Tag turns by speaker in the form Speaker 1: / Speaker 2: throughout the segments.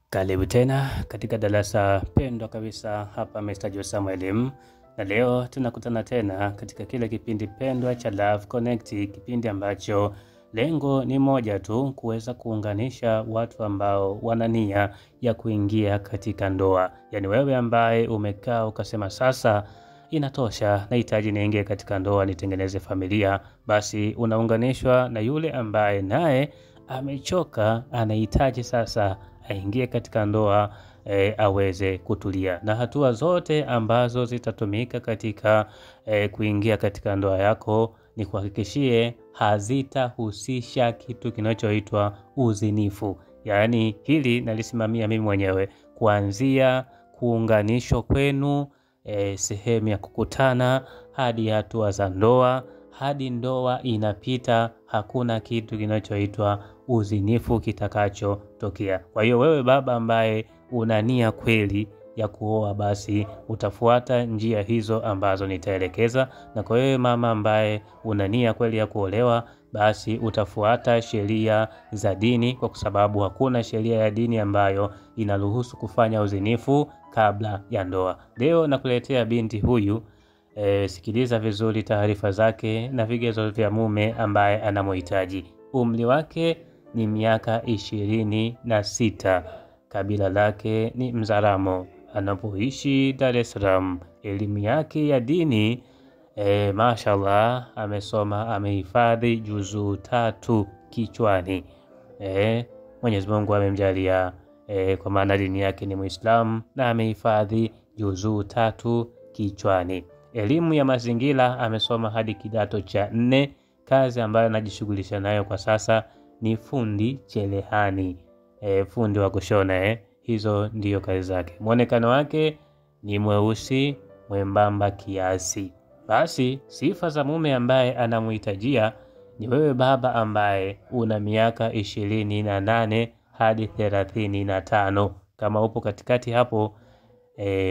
Speaker 1: Karibu tena katika darasa pendwa kabisa hapa Mr. Jose Mwalimu, na leo tunakutana tena katika kile kipindi pendwa cha Love Connect, kipindi ambacho lengo ni moja tu, kuweza kuunganisha watu ambao wana nia ya kuingia katika ndoa. Yaani wewe ambaye umekaa ukasema sasa inatosha, nahitaji niingie katika ndoa, nitengeneze familia, basi unaunganishwa na yule ambaye naye amechoka, anahitaji sasa aingie katika ndoa, aweze kutulia. Na hatua zote ambazo zitatumika katika kuingia katika ndoa yako, ni kuhakikishie hazitahusisha kitu kinachoitwa uzinifu. Yaani hili nalisimamia mimi mwenyewe, kuanzia kuunganishwa kwenu, sehemu ya kukutana, hadi hatua za ndoa, hadi ndoa inapita, hakuna kitu kinachoitwa uzinifu kitakachotokea. Kwa hiyo wewe baba ambaye una nia kweli ya kuoa, basi utafuata njia hizo ambazo nitaelekeza, na kwa wewe mama ambaye una nia kweli ya kuolewa, basi utafuata sheria za dini, kwa sababu hakuna sheria ya dini ambayo inaruhusu kufanya uzinifu kabla ya ndoa. Leo nakuletea binti huyu. Sikiliza vizuri taarifa zake na vigezo vya mume ambaye anamhitaji. Umri wake ni miaka 26. Kabila lake ni Mzaramo. Anapoishi Dar es Salaam. Elimu yake ya dini, mashallah, amesoma, amehifadhi juzuu 3 kichwani. Mwenyezi Mungu amemjalia, kwa maana dini yake ni Muislamu, na amehifadhi juzuu 3 kichwani. Elimu ya mazingira amesoma hadi kidato cha 4. Kazi ambayo anajishughulisha nayo kwa sasa ni fundi cherehani, fundi wa kushona. Hizo ndiyo kazi zake. Muonekano wake ni mweusi mwembamba kiasi. Basi sifa za mume ambaye anamhitajia ni wewe baba ambaye una miaka 28 hadi 35. Kama upo katikati hapo,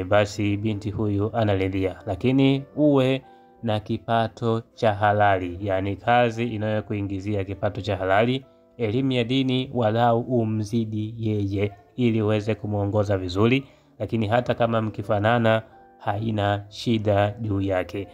Speaker 1: basi binti huyu analidhia, lakini uwe na kipato cha halali, yani kazi inayokuingizia kipato cha halali. Elimu ya dini walau umzidi yeye, ili uweze kumuongoza vizuri, lakini hata kama mkifanana haina shida juu yake.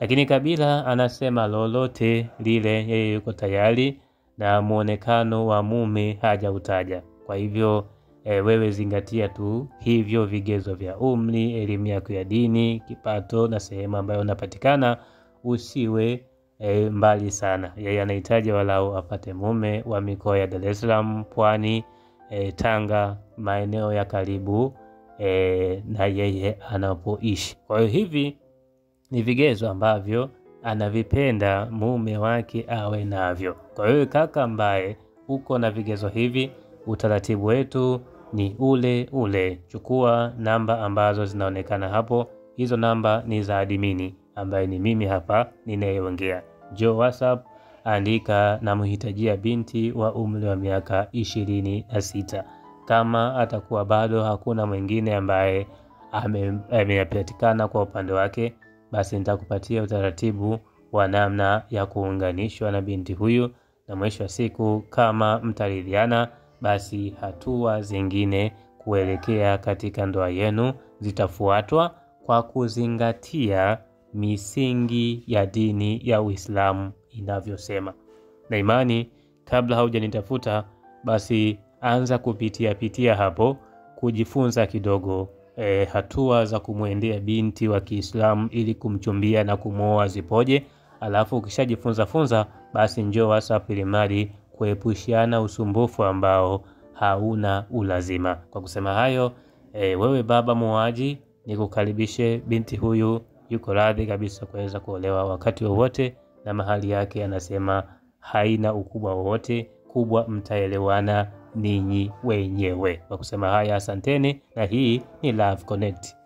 Speaker 1: Lakini kabila anasema lolote lile yeye yuko tayari, na muonekano wa mume hajautaja. Kwa hivyo wewe zingatia tu hivyo vigezo vya umri, elimu yako ya dini, kipato na sehemu ambayo unapatikana. Usiwe mbali sana. Yeye anahitaji walau apate mume wa mikoa ya Dar es Salaam, Pwani, Tanga, maeneo ya karibu na yeye anapoishi. Kwa hiyo hivi ni vigezo ambavyo anavipenda mume wake awe navyo. Kwa hiyo kaka ambaye uko na vigezo hivi, utaratibu wetu ni ule ule. Chukua namba ambazo zinaonekana hapo. Hizo namba ni za admini ambaye ni mimi hapa ninayeongea. Jo WhatsApp, andika na mhitajia binti wa umri wa miaka 26. Kama atakuwa bado hakuna mwingine ambaye amepatikana kwa upande wake, basi nitakupatia utaratibu wa namna ya kuunganishwa na binti huyu, na mwisho wa siku kama mtaridhiana, basi hatua zingine kuelekea katika ndoa yenu zitafuatwa kwa kuzingatia misingi ya dini ya Uislamu inavyosema. Na imani, kabla haujanitafuta, basi anza kupitia hapo kujifunza kidogo hatua za kumwendea binti wa Kiislamu ili kumchumbia na kumuoa zipoje. Alafu ukishajifunza basi njoo WhatsApp ili mali kuepushiana usumbufu ambao hauna ulazima. Kwa kusema hayo, wewe baba muaji, nikukaribishe. Binti huyu yuko radhi kabisa kuweza kuolewa wakati wowote, na mahali yake anasema haina ukubwa wowote, kubwa mtaelewana ninyi wenyewe. Kwa kusema haya, asanteni, na hii ni Love Connect.